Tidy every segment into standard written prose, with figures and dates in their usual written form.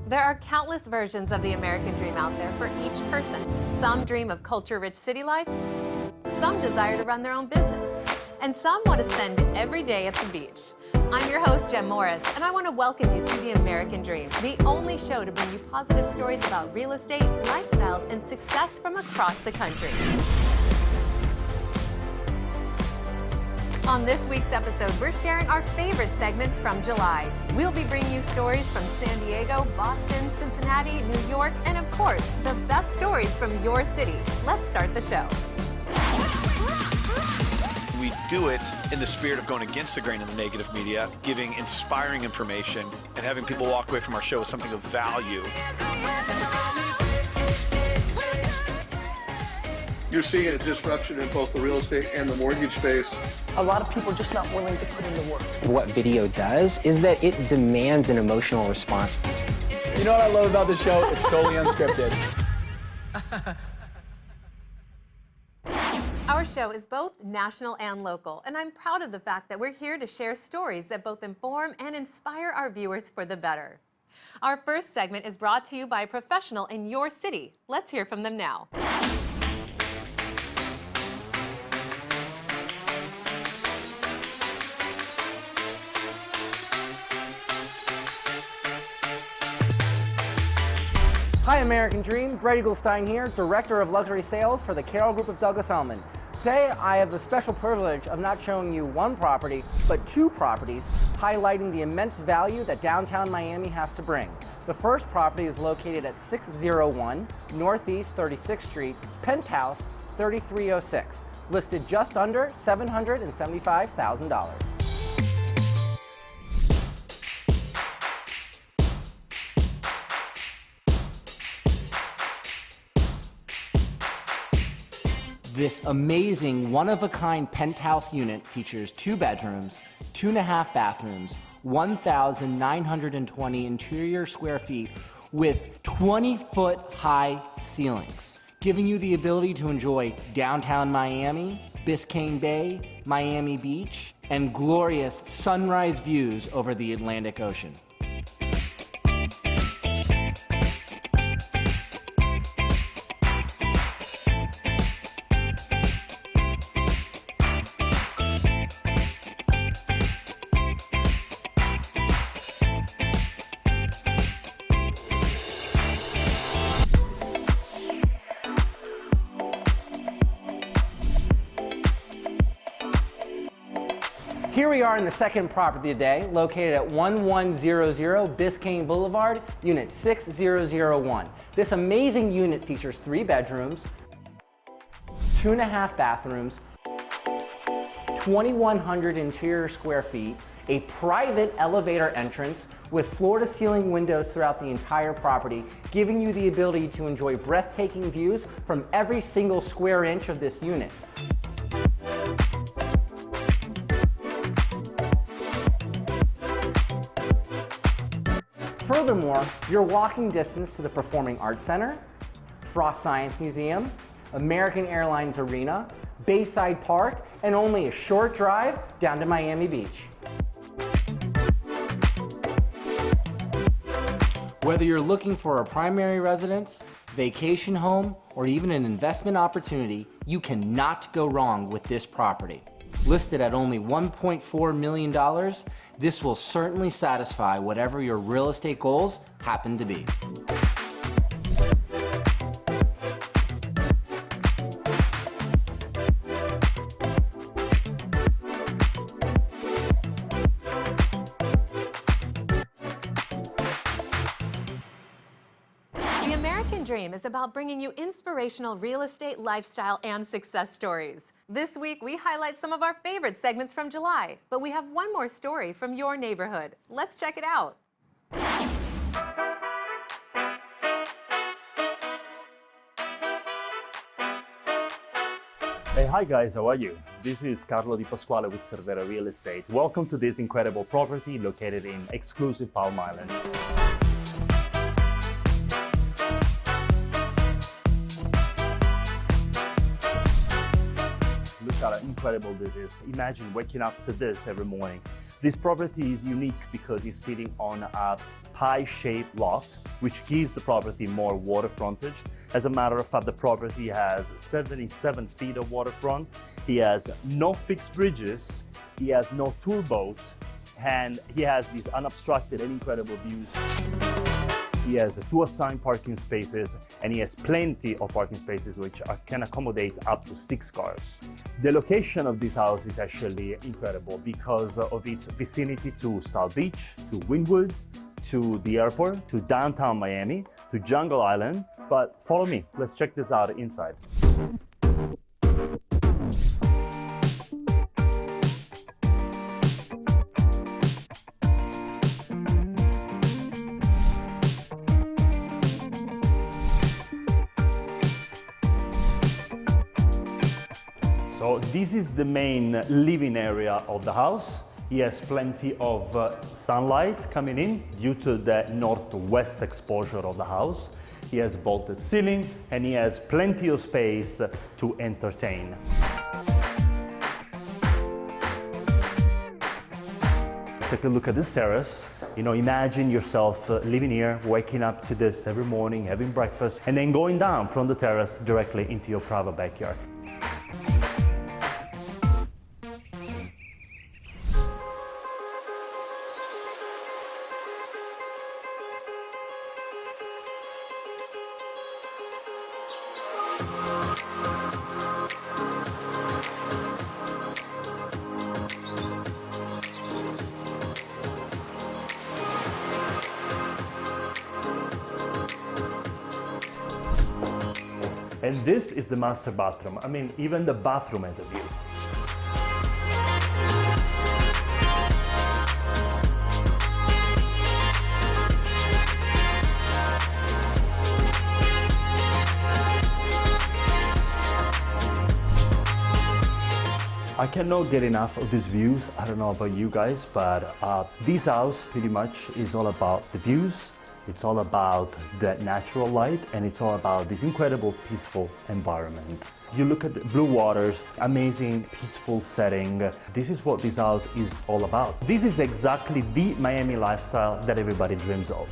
There are countless versions of the American dream out there for each person. Some dream of culture-rich city life, some desire to run their own business, and some want to spend every day at the beach. I'm your host, Jem Morris, and I want to welcome you to The American Dream, the only show to bring you positive stories about real estate, lifestyles, and success from across the country. On this week's episode, we're sharing our favorite segments from July. We'll be bringing you stories from San Diego, Boston, Cincinnati, New York, and of course, the best stories from your city. Let's start the show. We do it in the spirit of going against the grain of the negative media, giving inspiring information, and having people walk away from our show with something of value. You're seeing a disruption in both the real estate and the mortgage space. A lot of people are just not willing to put in the work. What video does is that it demands an emotional response. You know what I love about this show? It's totally unscripted. Our show is both national and local, and I'm proud of the fact that we're here to share stories that both inform and inspire our viewers for the better. Our first segment is brought to you by a professional in your city. Let's hear from them now. Hi American Dream, Brett Eaglstein here, Director of Luxury Sales for the Carroll Group of Douglas Elliman. Today I have the special privilege of not showing you one property, but two properties, highlighting the immense value that downtown Miami has to bring. The first property is located at 601 Northeast 36th Street, Penthouse 3306, listed just under $775,000. This amazing one-of-a-kind penthouse unit features 2 bedrooms, 2.5 bathrooms, 1,920 interior square feet with 20-foot high ceilings, giving you the ability to enjoy downtown Miami, Biscayne Bay, Miami Beach, and glorious sunrise views over the Atlantic Ocean. Here we are in the second property today, located at 1100 Biscayne Boulevard, Unit 6001. This amazing unit features 3 bedrooms, 2.5 bathrooms, 2,100 interior square feet, a private elevator entrance with floor-to-ceiling windows throughout the entire property, giving you the ability to enjoy breathtaking views from every single square inch of this unit. Furthermore, you're walking distance to the Performing Arts Center, Frost Science Museum, American Airlines Arena, Bayside Park, and only a short drive down to Miami Beach. Whether you're looking for a primary residence, vacation home, or even an investment opportunity, you cannot go wrong with this property. Listed at only $1.4 million, this will certainly satisfy whatever your real estate goals happen to be. The American Dream is about bringing you inspirational real estate, lifestyle, and success stories. This week, we highlight some of our favorite segments from July, but we have one more story from your neighborhood. Let's check it out. Hey, hi guys, how are you? This is Carlo DiPasquale with Cervera Real Estate. Welcome to this incredible property located in exclusive Palm Island. Look how incredible this is. Imagine waking up to this every morning. This property is unique because it's sitting on a pie-shaped loft, which gives the property more water frontage. As a matter of fact, the property has 77 feet of waterfront. He has no fixed bridges, he has no tour boats, and he has these unobstructed and incredible views. He has 2 assigned parking spaces, and he has plenty of parking spaces which can accommodate up to 6 cars. The location of this house is actually incredible because of its vicinity to South Beach, to Wynwood, to the airport, to downtown Miami, to Jungle Island. But follow me, let's check this out inside. So this is the main living area of the house. He has plenty of sunlight coming in due to the northwest exposure of the house. He has vaulted ceiling and he has plenty of space to entertain. Take a look at this terrace. You know, imagine yourself living here, waking up to this every morning, having breakfast, and then going down from the terrace directly into your private backyard. And this is the master bathroom. I mean, even the bathroom has a view. I cannot get enough of these views. I don't know about you guys, but this house pretty much is all about the views. It's all about the natural light, and it's all about this incredible peaceful environment. You look at the blue waters, amazing peaceful setting. This is what this house is all about. This is exactly the Miami lifestyle that everybody dreams of.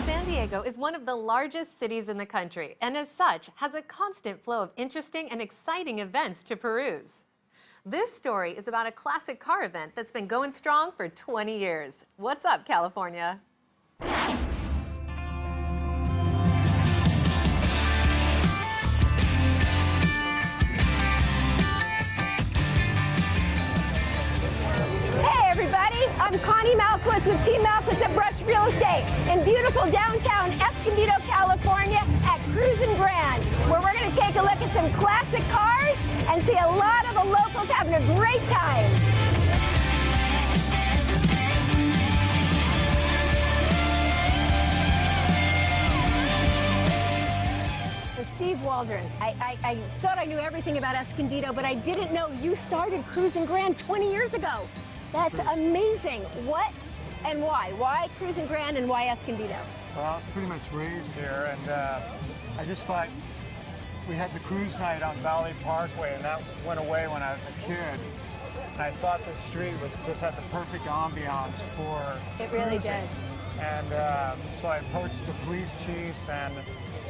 San Diego is one of the largest cities in the country, and as such, has a constant flow of interesting and exciting events to peruse. This story is about a classic car event that's been going strong for 20 years. What's up, California? I'm Connie Malkiewicz with Team Malkiewicz at Brush Real Estate in beautiful downtown Escondido, California at Cruisin' Grand, where we're going to take a look at some classic cars and see a lot of the locals having a great time. Steve Waldron, I thought I knew everything about Escondido, but I didn't know you started Cruisin' Grand 20 years ago. That's amazing. What and why? Why Cruisin' Grand and why Escondido? Well, I was pretty much raised here, and I just thought we had the cruise night on Valley Parkway, and that went away when I was a kid. And I thought the street would just have the perfect ambiance for It really cruising. does. And so I approached the police chief and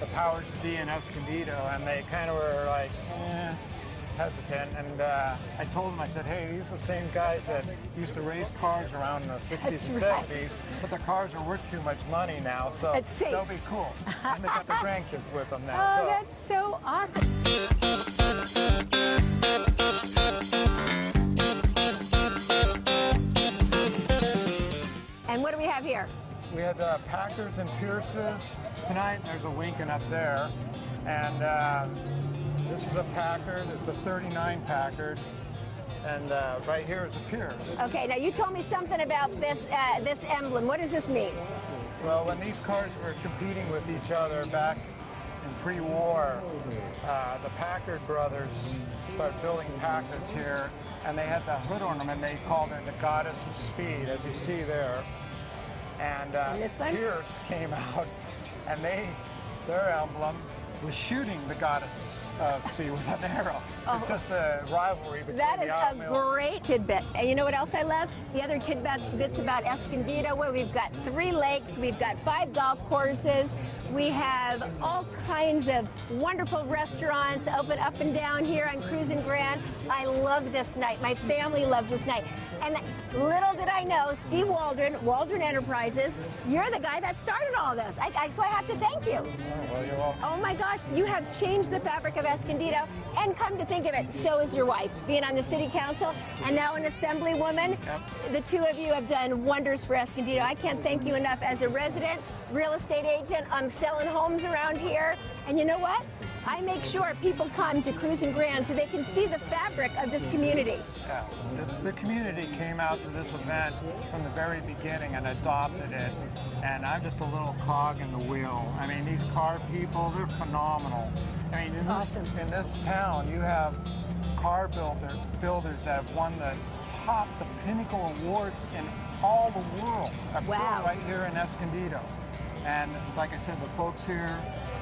the powers to be in Escondido, and they kind of were like, hesitant, and I told them, I said, hey, these are the same guys that used to race cars around in the 60s and 70s, but the cars are worth too much money now, so they'll be cool. And they got the grandkids with them now. Oh, that's so awesome. And what do we have here? We had Packards and Pierces tonight. There's a Lincoln up there, and this is a Packard. It's a 39 Packard, and right here is a Pierce. Okay, now you told me something about this this emblem. What does this mean? Well, when these cars were competing with each other back in pre-war, the Packard brothers started building Packards here, and they had the hood ornament. They called her the Goddess of Speed, as you see there. And Pierce came out, and their emblem was shooting the Goddess of Speed with an arrow. It's just a rivalry between That is the a Mill. great tidbit. And you know what else I love? The other tidbits about Escondido, where we've got 3 lakes, we've got 5 golf courses, we have all kinds of wonderful restaurants open up and down here on Cruisin' Grand. I love this night. My family loves this night. And little did I know, Steve Waldron, Waldron Enterprises, you're the guy that started all this. So I have to thank you. Well, you're welcome. Oh my gosh, you have changed the fabric of Escondido, and come to think of it, so is your wife, being on the city council and now an assemblywoman. The two of you have done wonders for Escondido. I can't thank you enough. As a resident, real estate agent, I'm selling homes around here, and you know what? I make sure people come to Cruisin' Grand so they can see the fabric of this community. Yeah. The community came out to this event from the very beginning and adopted it, and I'm just a little cog in the wheel. I mean, these car people, they're phenomenal. I mean, in this town, you have car builders that have won the pinnacle awards in all the world. Wow. Right here in Escondido. And like I said, the folks here,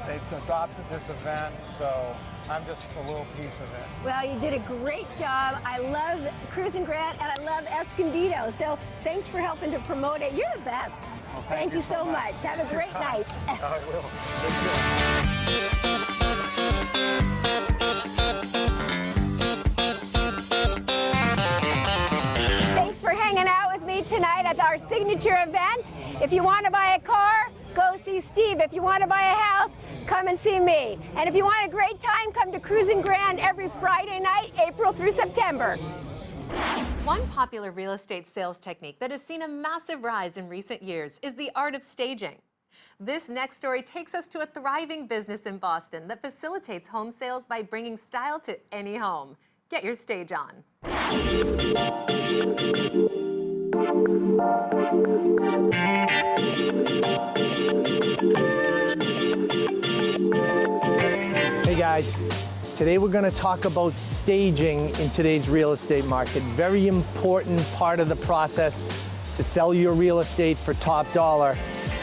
they've adopted this event, so I'm just a little piece of it. Well, you did a great job. I love Cruisin' Grand, and I love Escondido. So thanks for helping to promote it. You're the best. Well, thank you so much. Have a great night. I will. Thank you. Thanks for hanging out with me tonight at our signature event. If you want to buy a car, go see Steve. If you want to buy a house, come and see me. And if you want a great time, come to Cruisin' Grand every Friday night, April through September. One popular real estate sales technique that has seen a massive rise in recent years is the art of staging. This next story takes us to a thriving business in Boston that facilitates home sales by bringing style to any home. Get your stage on. Hey guys, today we're going to talk about staging in today's real estate market. Very important part of the process to sell your real estate for top dollar.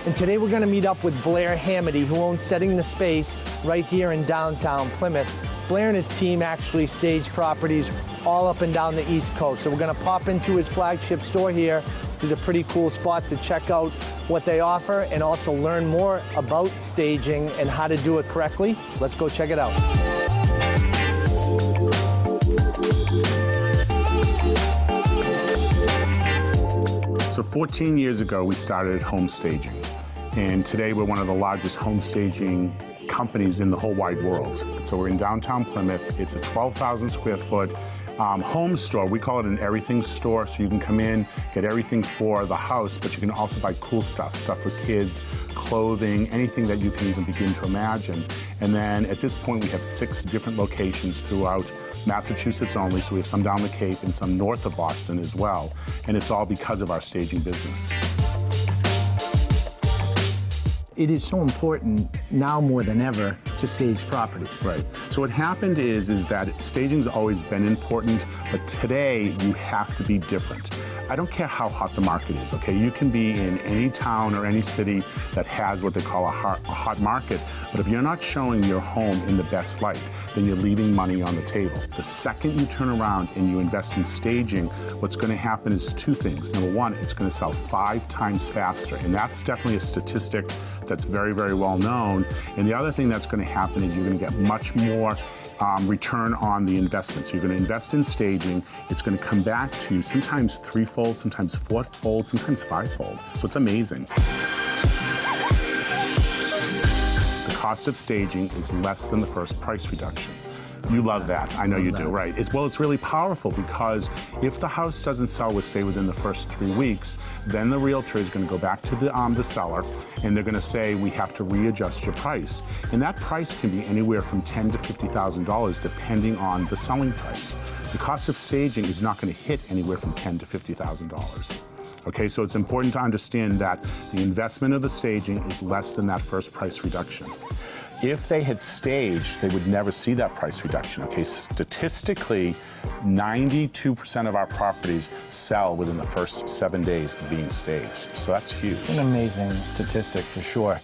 And today we're going to meet up with Blair Hamaty, who owns Setting the Space right here in downtown Plymouth. Blair and his team actually stage properties all up and down the East Coast. So we're going to pop into his flagship store here. It's a pretty cool spot to check out what they offer and also learn more about staging and how to do it correctly. Let's go check it out. So 14 years ago, we started home staging. And today we're one of the largest home staging companies in the whole wide world. So we're in downtown Plymouth. It's a 12,000 square foot home store. We call it an everything store, so you can come in, get everything for the house, but you can also buy cool stuff for kids, clothing, anything that you can even begin to imagine. And then at this point, we have 6 different locations throughout Massachusetts only, so we have some down the Cape and some north of Boston as well. And it's all because of our staging business. It is so important now more than ever to stage properties. Right. So what happened is that staging's always been important, but today you have to be different. I don't care how hot the market is, okay? You can be in any town or any city that has what they call a hot market, but if you're not showing your home in the best light, then you're leaving money on the table. The second you turn around and you invest in staging, what's going to happen is 2 things. Number 1, it's going to sell 5 times faster, and that's definitely a statistic that's very, very well known. And the other thing that's going to happen is you're going to get much more return on the investment. So you're going to invest in staging. It's going to come back to you sometimes 3-fold, sometimes 4-fold, sometimes 5-fold. So it's amazing. The cost of staging is less than the first price reduction. You love that. I know you do, right? It's really powerful because if the house doesn't sell, within the first 3 weeks, then the realtor is going to go back to the seller and they're going to say, we have to readjust your price. And that price can be anywhere from $10,000 to $50,000 depending on the selling price. The cost of staging is not going to hit anywhere from $10,000 to $50,000. Okay, so it's important to understand that the investment of the staging is less than that first price reduction. If they had staged, they would never see that price reduction, okay? Statistically, 92% of our properties sell within the first 7 days of being staged, so that's huge. It's an amazing statistic for sure.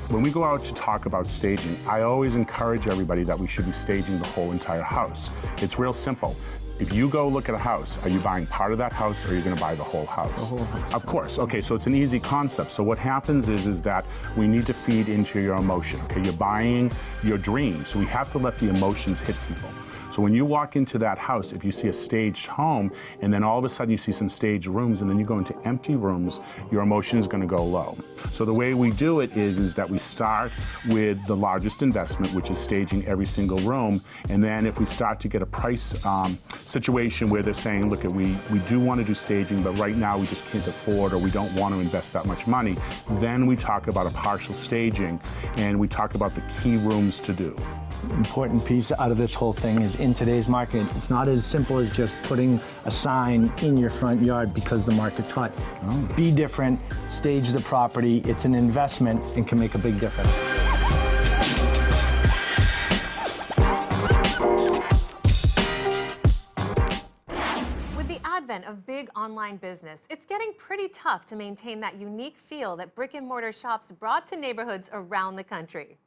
When we go out to talk about staging, I always encourage everybody that we should be staging the whole entire house. It's real simple. If you go look at a house, are you buying part of that house or are you going to buy the whole house? The whole house. Of course. Okay, so it's an easy concept. So what happens is that we need to feed into your emotion. Okay, you're buying your dream, so we have to let the emotions hit people. So when you walk into that house, if you see a staged home, and then all of a sudden you see some staged rooms, and then you go into empty rooms, your emotion is going to go low. So the way we do it is that we start with the largest investment, which is staging every single room, and then if we start to get a price situation where they're saying, look, we do want to do staging, but right now we just can't afford or we don't want to invest that much money, then we talk about a partial staging, and we talk about the key rooms to do. Important piece out of this whole thing is in today's market, it's not as simple as just putting a sign in your front yard because the market's hot. Be different, stage the property. It's an investment and can make a big difference. With the advent of big online business, it's getting pretty tough to maintain that unique feel that brick and mortar shops brought to neighborhoods around the country.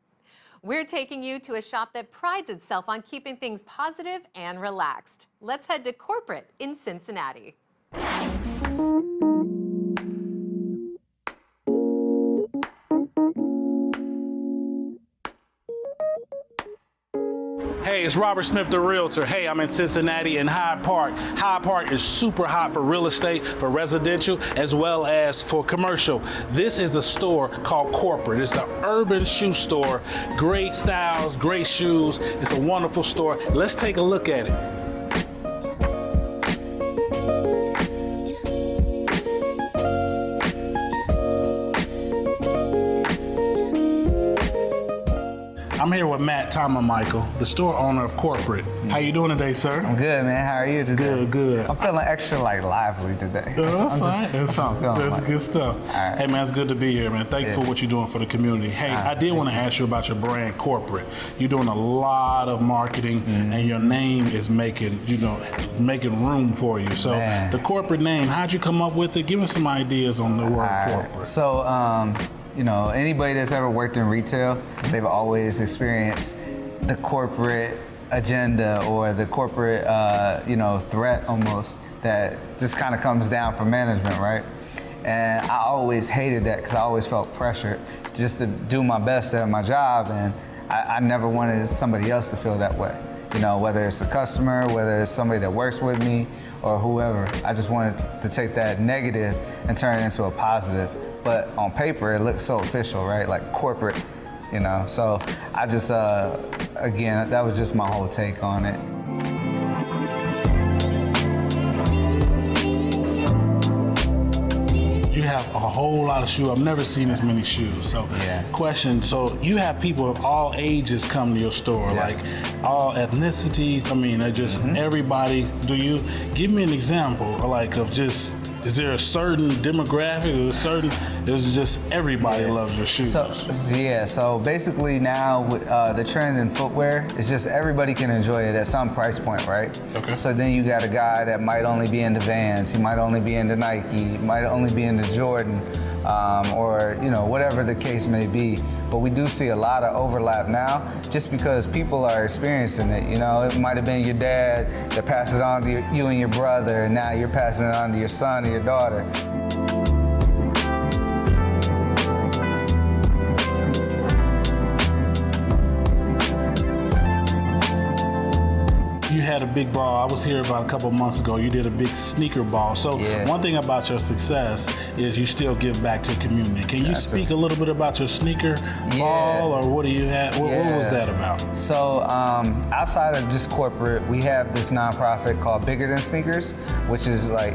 We're taking you to a shop that prides itself on keeping things positive and relaxed. Let's head to corporate in Cincinnati. Hey, it's Robert Smith, the Realtor. Hey, I'm in Cincinnati in Hyde Park. Hyde Park is super hot for real estate, for residential, as well as for commercial. This is a store called Corporate. It's an urban shoe store. Great styles, great shoes. It's a wonderful store. Let's take a look at it. I'm here with Matt Tomamichel, the store owner of Corporate. How you doing today, sir? I'm good, man. How are you today? Good, good. I'm feeling extra lively today. That's good stuff. Right. Hey, man, it's good to be here, man. Thanks for what you're doing for the community. Hey, I did want to ask you about your brand, Corporate. You're doing a lot of marketing, and your name is making room for you. So the Corporate name, how'd you come up with it? Give us some ideas on the word Corporate. So, you know, anybody that's ever worked in retail, they've always experienced the corporate agenda or the corporate, threat almost that just kind of comes down from management, right? And I always hated that because I always felt pressured just to do my best at my job, and I never wanted somebody else to feel that way. You know, whether it's a customer, whether it's somebody that works with me or whoever, I just wanted to take that negative and turn it into a positive. But on paper, it looks so official, right? Like corporate, you know? So I just, again, that was just my whole take on it. You have a whole lot of shoes. I've never seen as many shoes. So, question, so you have people of all ages come to your store, like all ethnicities. I mean, they're just everybody. Do you give me an example, like of just, is there a certain demographic or is it just everybody loves your shoes? So basically now the trend in footwear is just everybody can enjoy it at some price point, right? Okay. So then you got a guy that might only be into Vans, he might only be into Nike, he might only be into Jordan, or whatever the case may be. But we do see a lot of overlap now just because people are experiencing it. You know, it might have been your dad that passed it on to you and your brother, and now you're passing it on to your son or your daughter. You had a big ball. I was here about a couple months ago. You did a big sneaker ball. So one thing about your success is you still give back to the community. Can you speak a little bit about your sneaker ball, or what do you have? What was that about? So outside of just corporate, we have this nonprofit called Bigger Than Sneakers, which is like,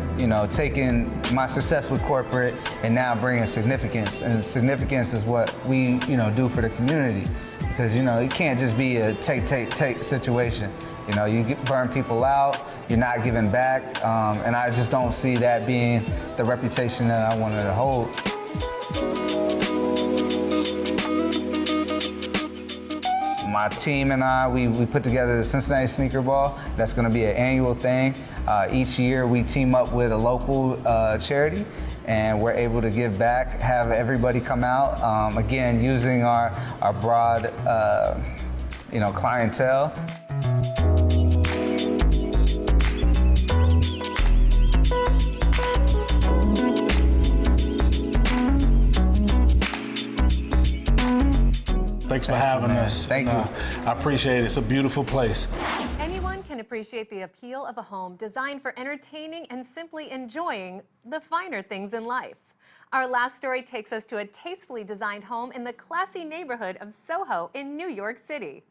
taking my success with corporate and now bringing significance. And significance is what we, do for the community. Because, it can't just be a take situation. You burn people out, you're not giving back, and I just don't see that being the reputation that I wanted to hold. My team and I, we put together the Cincinnati Sneaker Ball. That's going to be an annual thing. Each year we team up with a local charity, and we're able to give back, have everybody come out, again, using our broad clientele. Thanks for having us. Thank you. I appreciate it. It's a beautiful place. Anyone can appreciate the appeal of a home designed for entertaining and simply enjoying the finer things in life. Our last story takes us to a tastefully designed home in the classy neighborhood of Soho in New York City.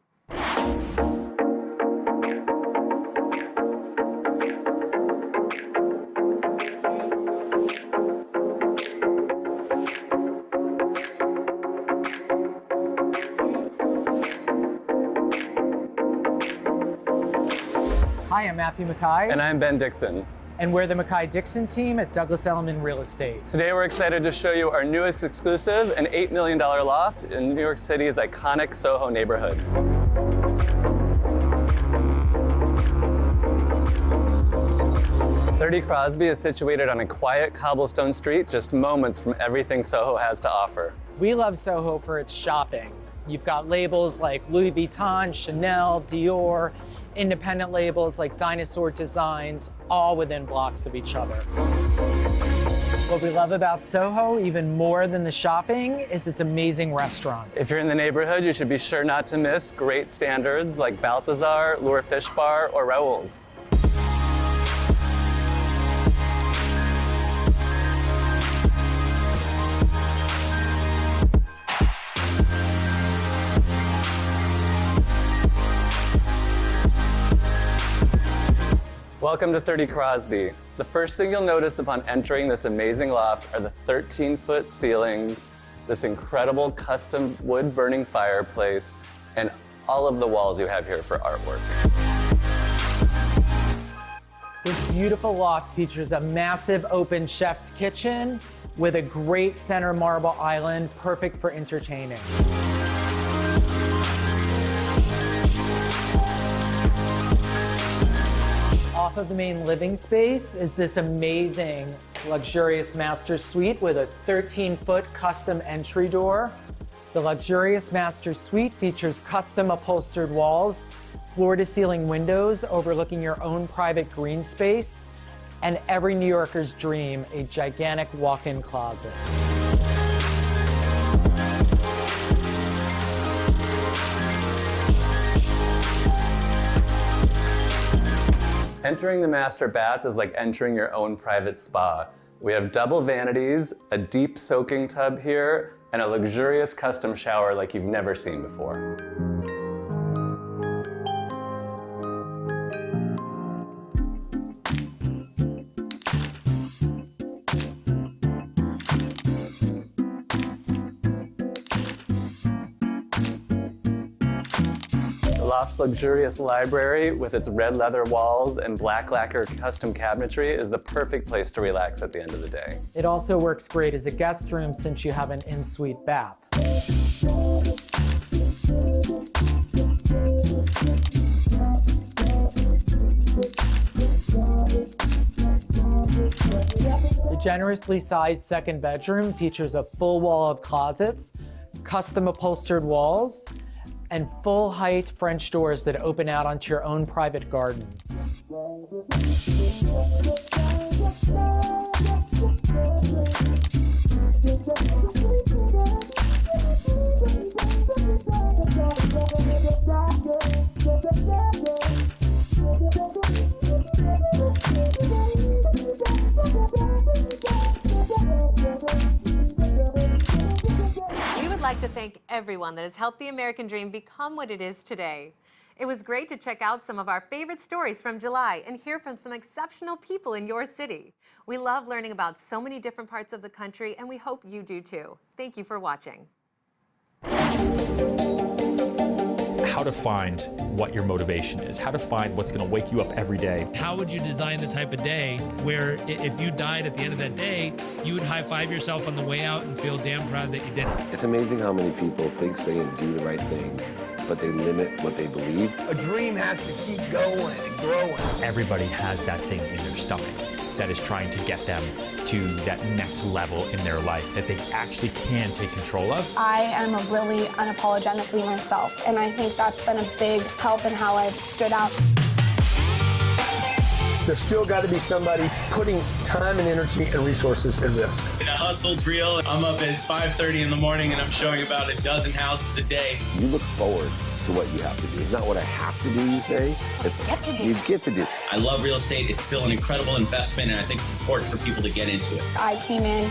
Hi, I'm Matthew Mackay. And I'm Ben Dixon. And we're the Mackay-Dixon team at Douglas Elliman Real Estate. Today we're excited to show you our newest exclusive, an $8 million loft in New York City's iconic Soho neighborhood. .30 Crosby is situated on a quiet cobblestone street just moments from everything Soho has to offer. We love Soho for its shopping. You've got labels like Louis Vuitton, Chanel, Dior, independent labels like Dinosaur Designs, all within blocks of each other. What we love about Soho, even more than the shopping, is its amazing restaurants. If you're in the neighborhood, you should be sure not to miss great standards like Balthazar, Lure Fish Bar, or Raoul's. Welcome to 30 Crosby. The first thing you'll notice upon entering this amazing loft are the 13-foot ceilings, this incredible custom wood-burning fireplace, and all of the walls you have here for artwork. This beautiful loft features a massive open chef's kitchen with a great center marble island, perfect for entertaining. Off of the main living space is this amazing, luxurious master suite with a 13-foot custom entry door. The luxurious master suite features custom upholstered walls, floor-to-ceiling windows overlooking your own private green space, and every New Yorker's dream, a gigantic walk-in closet. Entering the master bath is like entering your own private spa. We have double vanities, a deep soaking tub here, and a luxurious custom shower like you've never seen before. The loft's luxurious library with its red leather walls and black lacquer custom cabinetry is the perfect place to relax at the end of the day. It also works great as a guest room since you have an in-suite bath. The generously sized second bedroom features a full wall of closets, custom upholstered walls, and full-height French doors that open out onto your own private garden. We'd like to thank everyone that has helped the American dream become what it is today. It was great to check out some of our favorite stories from July and hear from some exceptional people in your city. We love learning about so many different parts of the country, and we hope you do too. Thank you for watching. How to find what your motivation is, how to find what's going to wake you up every day. How would you design the type of day where if you died at the end of that day, you would high-five yourself on the way out and feel damn proud that you did it? It's amazing how many people think, say, and do the right things but they limit what they believe. A dream has to keep going and growing. Everybody has that thing in their stomach that is trying to get them to that next level in their life that they actually can take control of. I am a really unapologetically myself, and I think that's been a big help in how I've stood out. There's still got to be somebody putting time and energy and resources at risk. The hustle's real. I'm up at 5:30 in the morning and I'm showing about a dozen houses a day. You look forward to what you have to do. It's not what I have to do, you say. It's you get to do. I love real estate. It's still an incredible investment, and I think it's important for people to get into it. I came in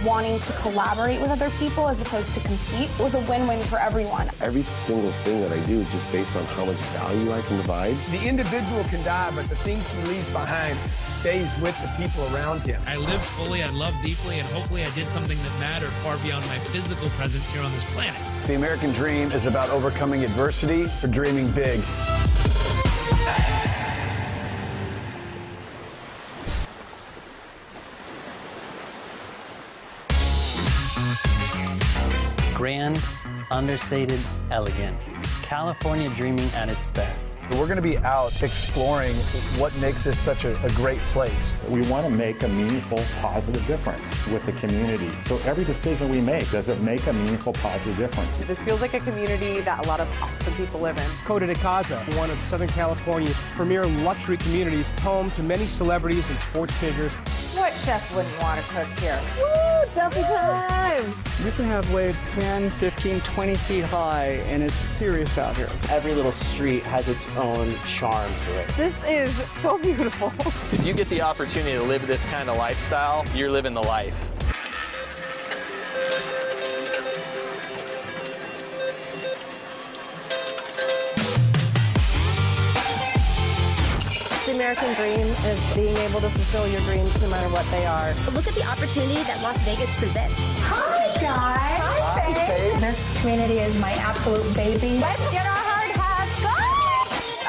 wanting to collaborate with other people as opposed to compete. It was a win-win for everyone. Every single thing that I do is just based on how much value I can provide. The individual can die, but the things he leaves behind stays with the people around him. I lived fully, I loved deeply, and hopefully I did something that mattered far beyond my physical presence here on this planet. The American dream is about overcoming adversity for dreaming big. Grand, understated, elegant. California dreaming at its best. We're going to be out exploring what makes this such a great place. We want to make a meaningful, positive difference with the community. So every decision we make, does it make a meaningful, positive difference? This feels like a community that a lot of awesome people live in. Coda de Casa, one of Southern California's premier luxury communities, home to many celebrities and sports figures. What chef wouldn't want to cook here? Woo, selfie time! You can have waves 10, 15, 20 feet high, and it's serious out here. Every little street has its own charm to it. This is so beautiful. If you get the opportunity to live this kind of lifestyle, you're living the life. The American dream is being able to fulfill your dreams no matter what they are. Look at the opportunity that Las Vegas presents. Hi, guys. Hi, babe. This community is my absolute baby. Let's get our hard hats. Go!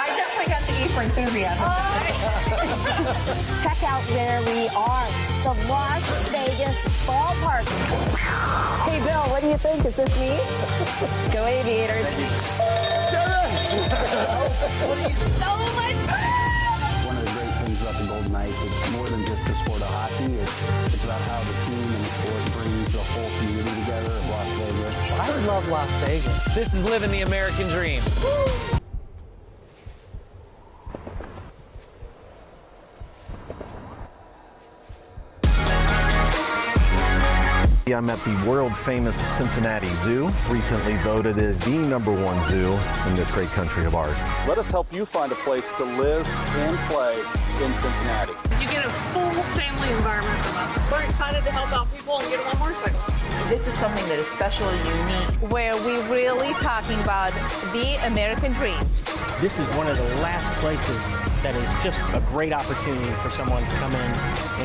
I definitely got the E for enthusiasm. Check out where we are, the Las Vegas ballpark. Hey, Bill, what do you think? Is this me? Go Aviators. So much fun! One of the great things about the Golden Knights is more than just the sport of hockey. It's about how the team and the sport brings the whole community together at Las Vegas. I love Las Vegas. This is living the American dream. I'm at the world-famous Cincinnati Zoo, recently voted as the #1 zoo in this great country of ours. Let us help you find a place to live and play in Cincinnati. You get a full family environment from us. We're excited to help out people and get them on motorcycles. This is something that is special and unique, where we're really talking about the American dream. This is one of the last places that is just a great opportunity for someone to come in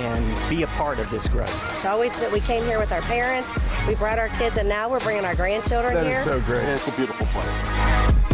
and be a part of this growth. It's always that we came here with our parents, we brought our kids, and now we're bringing our grandchildren here. That is so great. It's a beautiful place.